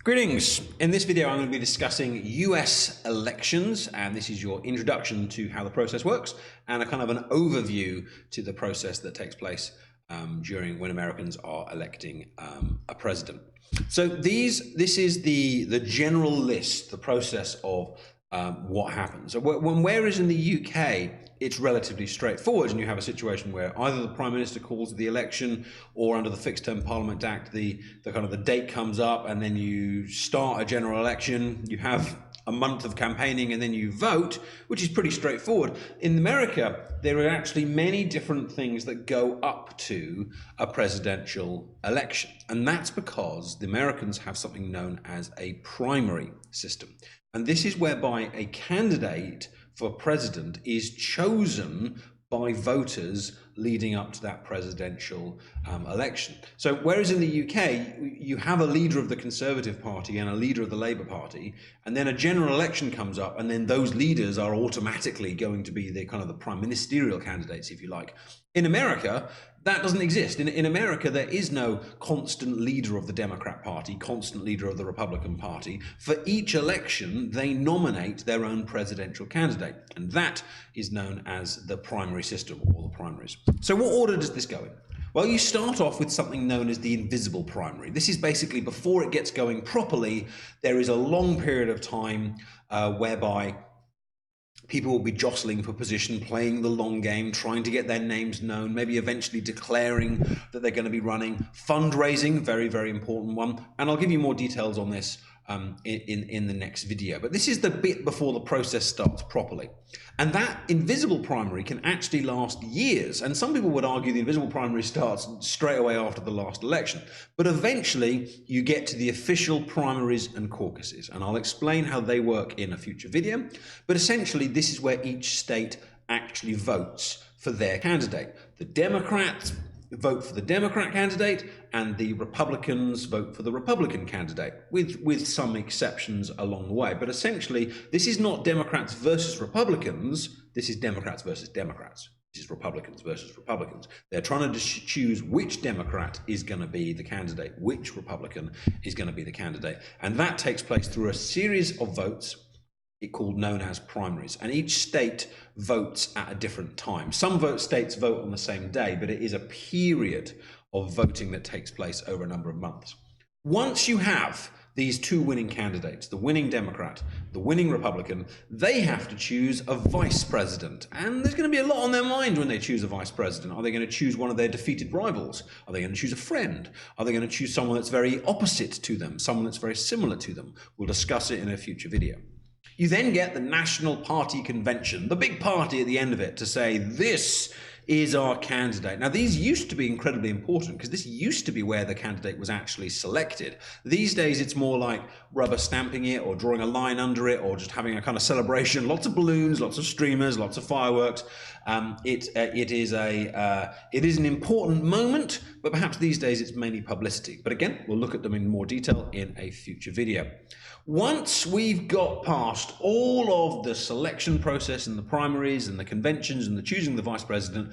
Greetings. In this video, I'm going to be discussing US elections, and this is your introduction to how the process works and a kind of an overview to the process that takes place during when Americans are electing a president. So this is the general list, the process of what happens. So whereas in the UK, it's relatively straightforward, and you have a situation where either the Prime Minister calls the election, or under the Fixed Term Parliament Act, the kind of the date comes up, and then you start a general election. You have a month of campaigning, and then you vote, which is pretty straightforward. In America, there are actually many different things that go up to a presidential election, and that's because the Americans have something known as a primary system. And this is whereby a candidate for president is chosen by voters leading up to that presidential election. So whereas in the UK, you have a leader of the Conservative Party and a leader of the Labour Party, and then a general election comes up, and then those leaders are automatically going to be the kind of the prime ministerial candidates, if you like. In America, that doesn't exist. In America, there is no constant leader of the Democrat Party, constant leader of the Republican Party. For each election, they nominate their own presidential candidate, and that is known as the primary system, or the primaries. So what order does this go in? Well, you start off with something known as the invisible primary. This is basically before it gets going properly. There is a long period of time whereby people will be jostling for position, playing the long game, trying to get their names known, maybe eventually declaring that they're going to be running. Fundraising, very, very important one. And I'll give you more details on this in the next video. But this is the bit before the process starts properly. And that invisible primary can actually last years. And some people would argue the invisible primary starts straight away after the last election. But eventually you get to the official primaries and caucuses. And I'll explain how they work in a future video. But essentially, this is where each state actually votes for their candidate. The Democrats vote for the Democrat candidate, and the Republicans vote for the Republican candidate, with some exceptions along the way. But essentially, this is not Democrats versus Republicans, this is Democrats versus Democrats. This is Republicans versus Republicans. They're trying to choose which Democrat is going to be the candidate, which Republican is going to be the candidate. And that takes place through a series of votes known as primaries, and each state votes at a different time. Some states vote on the same day, but it is a period of voting that takes place over a number of months. Once you have these two winning candidates, the winning Democrat, the winning Republican, they have to choose a vice president. And there's going to be a lot on their mind when they choose a vice president. Are they going to choose one of their defeated rivals? Are they going to choose a friend? Are they going to choose someone that's very opposite to them, someone that's very similar to them? We'll discuss it in a future video. You then get the National Party Convention, the big party at the end of it, to say, this is our candidate. Now, these used to be incredibly important because this used to be where the candidate was actually selected. These days, it's more like rubber stamping it or drawing a line under it or just having a kind of celebration, lots of balloons, lots of streamers, lots of fireworks. It is an important moment, but perhaps these days it's mainly publicity. But again, we'll look at them in more detail in a future video. Once we've got past all of the selection process and the primaries and the conventions and the choosing the vice president,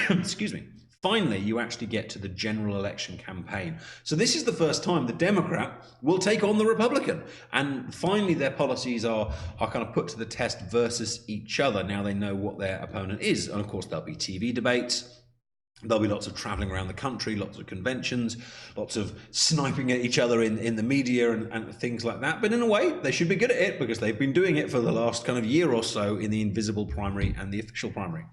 excuse me, finally you actually get to the general election campaign. So this is the first time the Democrat will take on the Republican, and finally their policies are kind of put to the test versus each other. Now they know what their opponent is, and of course there'll be TV debates. There'll be lots of traveling around the country, lots of conventions, lots of sniping at each other in the media and things like that. But in a way, they should be good at it because they've been doing it for the last kind of year or so in the invisible primary and the official primary.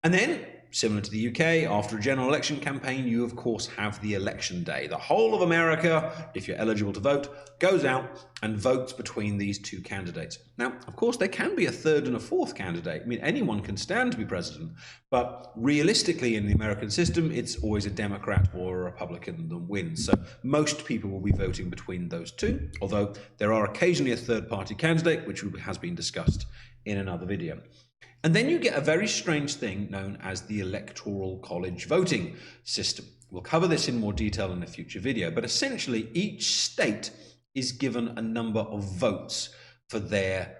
And then, similar to the UK, after a general election campaign, you of course have the election day. The whole of America, if you're eligible to vote, goes out and votes between these two candidates. Now, of course, there can be a third and a fourth candidate. I mean, anyone can stand to be president, but realistically in the American system, it's always a Democrat or a Republican that wins. So most people will be voting between those two, although there are occasionally a third party candidate, which has been discussed in another video. And then you get a very strange thing known as the Electoral College voting system. We'll cover this in more detail in a future video, but essentially each state is given a number of votes for their,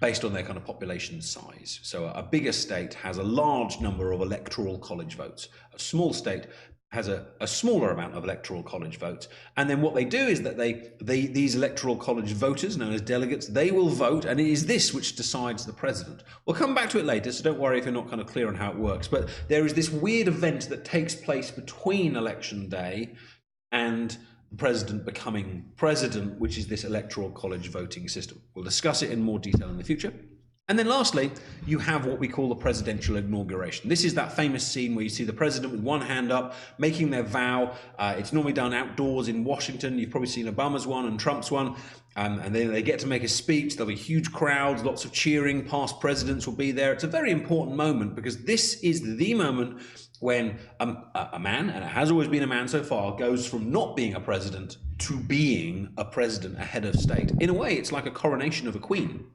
based on their kind of population size. So a bigger state has a large number of Electoral College votes. A small state has a smaller amount of electoral college votes. And then what they do is that these electoral college voters, known as delegates, they will vote, and it is this which decides the president. We'll come back to it later, so don't worry if you're not kind of clear on how it works. But there is this weird event that takes place between election day and the president becoming president, which is this electoral college voting system. We'll discuss it in more detail in the future. And then lastly, you have what we call the presidential inauguration. This is that famous scene where you see the president with one hand up, making their vow. It's normally done outdoors in Washington. You've probably seen Obama's one and Trump's one. And then they get to make a speech. There'll be huge crowds, lots of cheering. Past presidents will be there. It's a very important moment because this is the moment when a man, and it has always been a man so far, goes from not being a president to being a president, a head of state. In a way, it's like a coronation of a queen.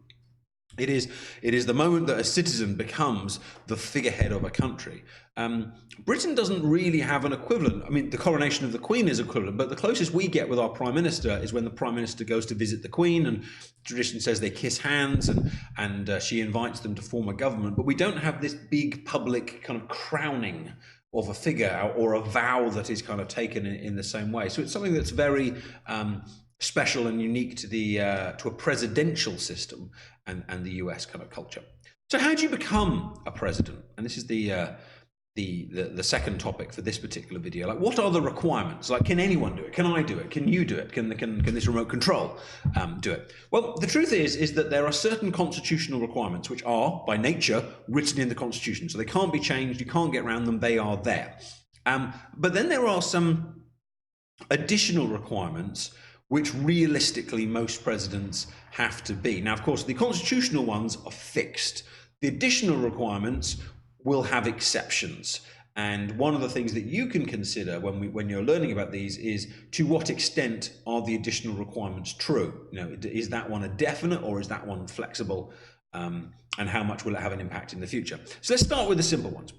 It is the moment that a citizen becomes the figurehead of a country. Britain doesn't really have an equivalent. I mean, the coronation of the Queen is equivalent, but the closest we get with our Prime Minister is when the Prime Minister goes to visit the Queen, and tradition says they kiss hands, and she invites them to form a government. But we don't have this big public kind of crowning of a figure or a vow that is kind of taken in the same way. So it's something that's very special and unique to a presidential system and the US kind of culture. So how do you become a president? And this is the second topic for this particular video. Like, what are the requirements? Like, can anyone do it? Can I do it? Can you do it? Can this remote control do it? Well, the truth is that there are certain constitutional requirements which are, by nature, written in the Constitution. So they can't be changed. You can't get around them. They are there. But then there are some additional requirements which realistically most presidents have to be. Now, of course, the constitutional ones are fixed. The additional requirements will have exceptions. And one of the things that you can consider when you're learning about these is, to what extent are the additional requirements true? You know, is that one a definite or is that one flexible? And how much will it have an impact in the future? So let's start with the simple ones.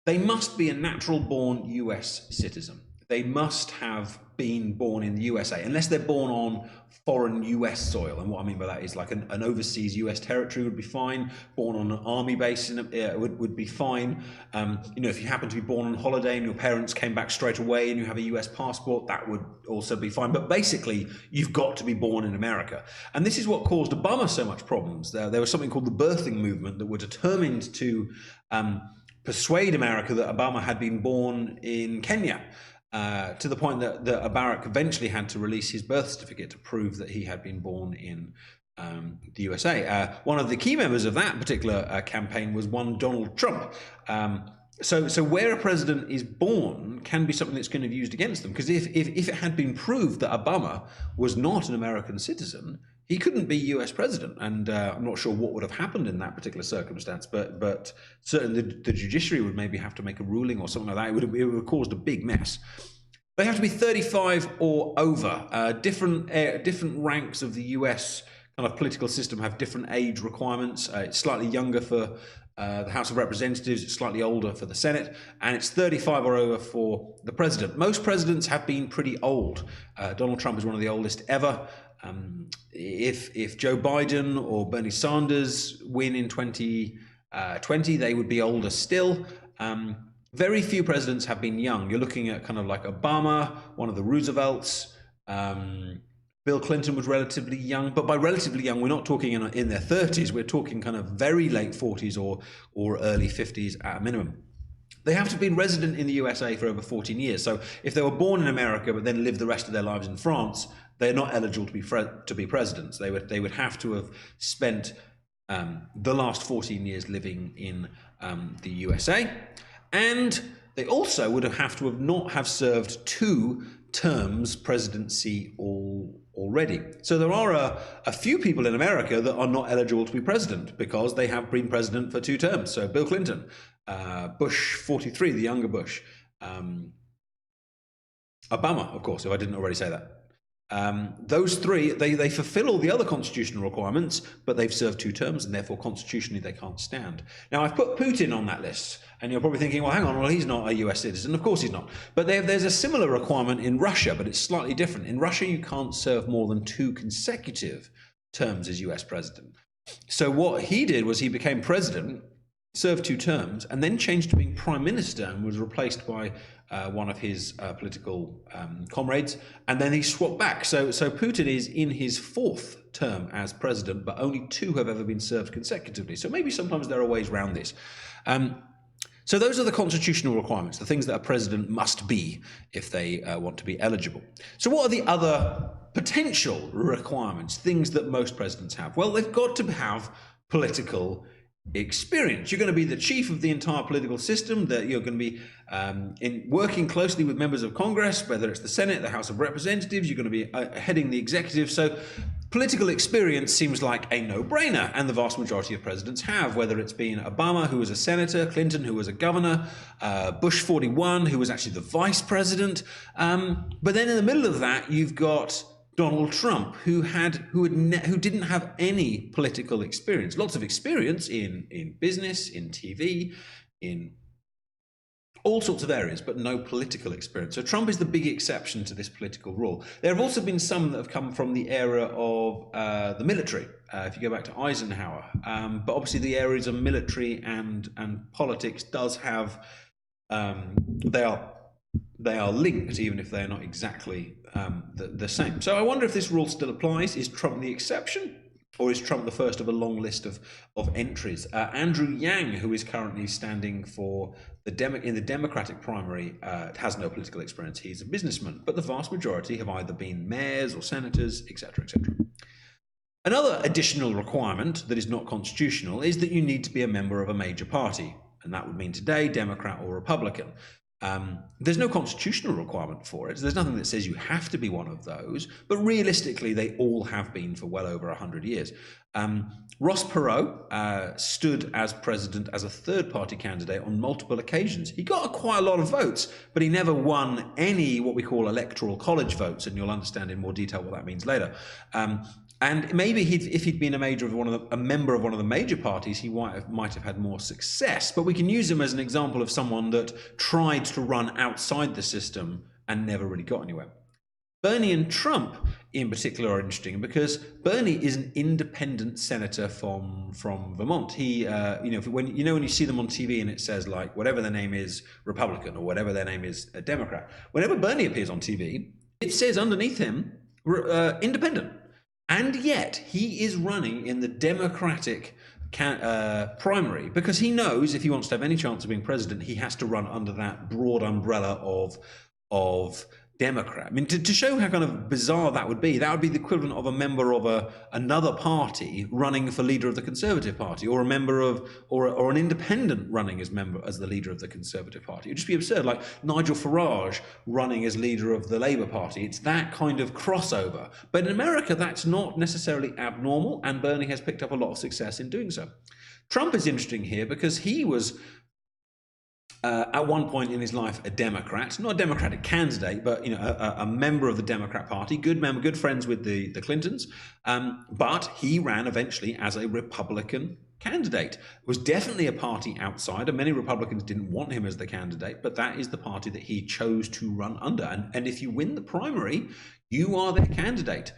They must be a natural-born US citizen. They must have been born in the USA, unless they're born on foreign US soil. And what I mean by that is like an overseas US territory would be fine. Born on an army base would be fine. You know, if you happen to be born on holiday and your parents came back straight away and you have a US passport, that would also be fine. But basically, you've got to be born in America. And this is what caused Obama so much problems. There was something called the birthing movement that were determined to persuade America that Obama had been born in Kenya. To the point that Barack eventually had to release his birth certificate to prove that he had been born in the USA. One of the key members of that particular campaign was one Donald Trump. So where a president is born can be something that's going to be used against them. Because if it had been proved that Obama was not an American citizen, he couldn't be US president. And I'm not sure what would have happened in that particular circumstance, but certainly the judiciary would maybe have to make a ruling or something like that. It would have caused a big mess. They have to be 35 or over. Different ranks of the US kind of political system have different age requirements. It's slightly younger for the House of Representatives, it's slightly older for the Senate, and it's 35 or over for the president. Most presidents have been pretty old. Donald Trump is one of the oldest ever. If Joe Biden or Bernie Sanders win in 2020, they would be older still. Very few presidents have been young. You're looking at kind of like Obama, one of the Roosevelts. Bill Clinton was relatively young, but by relatively young, we're not talking in their 30s. We're talking kind of very late 40s or early 50s at a minimum. They have to have been resident in the USA for over 14 years. So if they were born in America but then lived the rest of their lives in France, they're not eligible to be presidents. They would have to have spent the last 14 years living in the USA, and they also would have to have not have served 2 terms presidency already. So there are a few people in America that are not eligible to be president because they have been president for 2 terms. So Bill Clinton, Bush 43, the younger Bush, Obama, of course, if I didn't already say that. Those 3, they fulfill all the other constitutional requirements, but they've served 2 terms, and therefore constitutionally they can't stand. Now, I've put Putin on that list, and you're probably thinking, well, hang on, well, he's not a US citizen. Of course he's not. But there's a similar requirement in Russia, but it's slightly different. In Russia, you can't serve more than 2 consecutive terms as US president. So what he did was he became president, served 2 terms, and then changed to being prime minister and was replaced by one of his political comrades, and then he swapped back. So Putin is in his 4th term as president, but only 2 have ever been served consecutively. So maybe sometimes there are ways around this. So those are the constitutional requirements, the things that a president must be if they want to be eligible. So what are the other potential requirements, things that most presidents have? Well, they've got to have political experience. You're going to be the chief of the entire political system, that you're going to be working closely with members of Congress, whether it's the Senate, the House of Representatives, you're going to be heading the executive. So political experience seems like a no-brainer, and the vast majority of presidents have, whether it's been Obama, who was a senator, Clinton, who was a governor, Bush 41, who was actually the vice president. But then in the middle of that, you've got Donald Trump, who didn't have any political experience. Lots of experience in business, in TV, in all sorts of areas, but no political experience. So Trump is the big exception to this political rule. There have also been some that have come from the era of the military, if you go back to Eisenhower. But obviously the areas of military and politics does have, they are linked, even if they're not exactly the same. So I wonder if this rule still applies. Is Trump the exception, or is Trump the first of a long list of entries? Andrew Yang, who is currently standing for in the Democratic primary, has no political experience. He's a businessman, but the vast majority have either been mayors or senators, etc., etc. Another additional requirement that is not constitutional is that you need to be a member of a major party, and that would mean today Democrat or Republican. There's no constitutional requirement for it. There's nothing that says you have to be one of those, but realistically, they all have been for well over 100 years. Ross Perot stood as president as a third-party candidate on multiple occasions. He got quite a lot of votes, but he never won any what we call electoral college votes, and you'll understand in more detail what that means later. And maybe if he'd been a member of one of the major parties, he might have had more success. But we can use him as an example of someone that tried to run outside the system and never really got anywhere. Bernie and Trump, in particular, are interesting because Bernie is an independent senator from Vermont. He, when you see them on TV and it says like whatever their name is, Republican, or whatever their name is, a Democrat. Whenever Bernie appears on TV, it says underneath him, independent. And yet he is running in the Democratic primary because he knows if he wants to have any chance of being president, he has to run under that broad umbrella of Democrat. I mean, to show how kind of bizarre that would be the equivalent of a member of another party running for leader of the Conservative Party, or a member of, or an independent running as the leader of the Conservative Party. It would just be absurd, like Nigel Farage running as leader of the Labour Party. It's that kind of crossover. But in America, that's not necessarily abnormal, and Bernie has picked up a lot of success in doing so. Trump is interesting here because he was at one point in his life a Democrat, not a Democratic candidate, but a member of the Democrat Party, good member, good friends with the Clintons, but he ran eventually as a Republican candidate. Was definitely a party outsider. Many Republicans didn't want him as the candidate, but that is the party that he chose to run under. And if you win the primary, you are their candidate.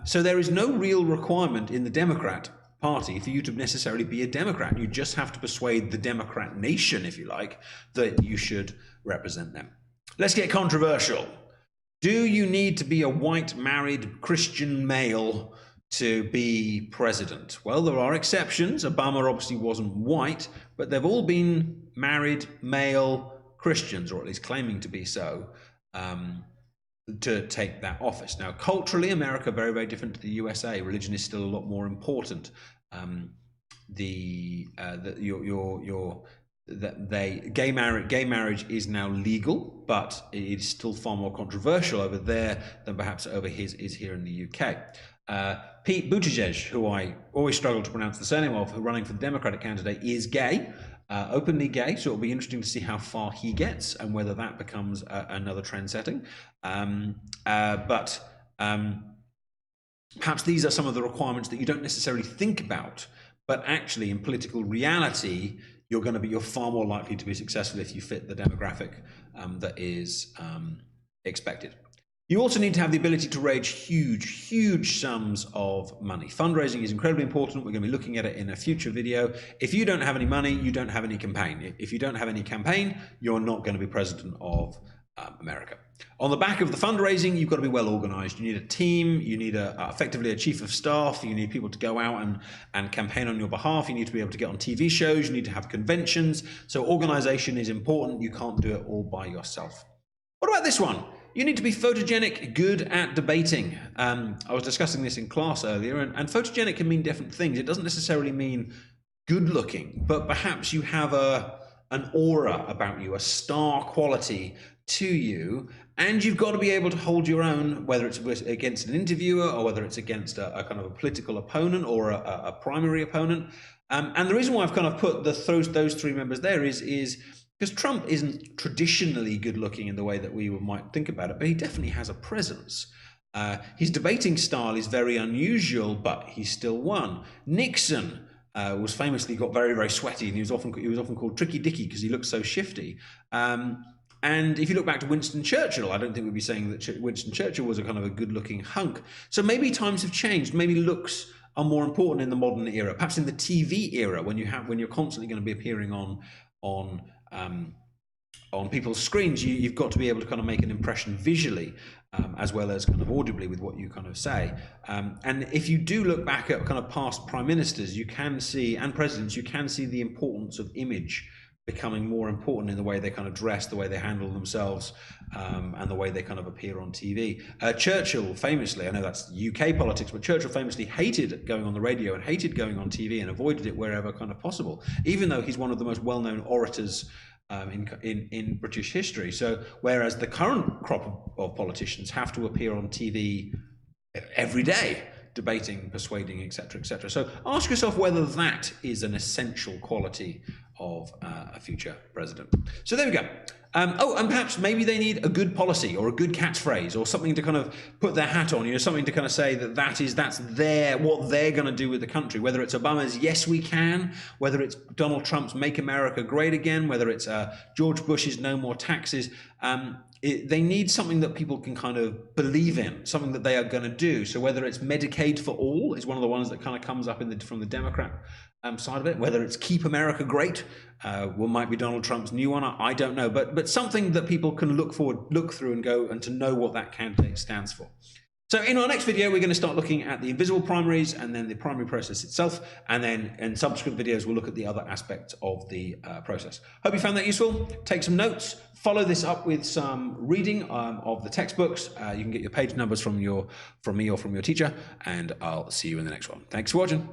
So there is no real requirement in the Democrat Party for you to necessarily be a Democrat. You just have to persuade the Democrat nation, if you like, that you should represent them. Let's get controversial. Do you need to be a white married Christian male to be president? Well, there are exceptions. Obama obviously wasn't white, but they've all been married male Christians, or at least claiming to be so, to take that office. Now, culturally, America very, very different to the USA. Religion is still a lot more important. Gay marriage is now legal, but it is still far more controversial over there than perhaps over is here in the UK. Pete Buttigieg, who I always struggle to pronounce the surname of, who running for the Democratic candidate, is gay. Openly gay, so it'll be interesting to see how far he gets and whether that becomes another trend setting. But perhaps these are some of the requirements that you don't necessarily think about, but actually in political reality, you're far more likely to be successful if you fit the demographic that is expected. You also need to have the ability to raise huge sums of money. Fundraising is incredibly important. We're going to be looking at it in a future video. If you don't have any money, you don't have any campaign. If you don't have any campaign, you're not going to be president of America. On the back of the fundraising, you've got to be well organized. You need a team, you need effectively a chief of staff, you need people to go out and campaign on your behalf, you need to be able to get on TV shows, you need to have conventions. So organization is important. You can't do it all by yourself. What about this one? You need to be photogenic, good at debating. I was discussing this in class earlier, and photogenic can mean different things. It doesn't necessarily mean good looking, but perhaps you have an aura about you, a star quality to you, and you've got to be able to hold your own, whether it's against an interviewer or whether it's against a kind of a political opponent or a primary opponent. And the reason why I've kind of put those three members there is because Trump isn't traditionally good looking in the way that we might think about it, but he definitely has a presence. His debating style is very unusual, but he still won. Nixon was famously got very sweaty, and he was often called Tricky Dicky because he looked so shifty. And if you look back to Winston Churchill, I don't think we'd be saying that Winston Churchill was a kind of a good-looking hunk. So maybe times have changed. Maybe looks are more important in the modern era, perhaps in the TV era, when you're constantly going to be appearing on people's screens. You've got to be able to kind of make an impression visually, as well as kind of audibly with what you kind of say. And if you do look back at kind of past prime ministers, you can see, and presidents, you can see the importance of image becoming more important in the way they kind of dress, the way they handle themselves, and the way they kind of appear on TV. Churchill famously, I know that's UK politics, but Churchill famously hated going on the radio and hated going on TV and avoided it wherever kind of possible, even though he's one of the most well-known orators in British history. So whereas the current crop of politicians have to appear on TV every day, debating, persuading, etc., etc. So ask yourself whether that is an essential quality of a future president. So there we go. Oh, and perhaps maybe they need a good policy or a good catchphrase or something to kind of put their hat on, something to kind of say that's what they're going to do with the country, whether it's Obama's Yes We Can, whether it's Donald Trump's Make America Great Again, whether it's George Bush's No More Taxes. They need something that people can kind of believe in, something that they are going to do. So whether it's Medicaid for All is one of the ones that kind of comes up from the Democrat side of it, whether it's Keep America Great, might be Donald Trump's new one, I don't know, but something that people can look through and go and to know what that candidate stands for. So in our next video, we're going to start looking at the invisible primaries and then the primary process itself, and then in subsequent videos, we'll look at the other aspects of the process. Hope you found that useful. Take some notes, follow this up with some reading of the textbooks. You can get your page numbers from me or from your teacher, and I'll see you in the next one. Thanks for watching.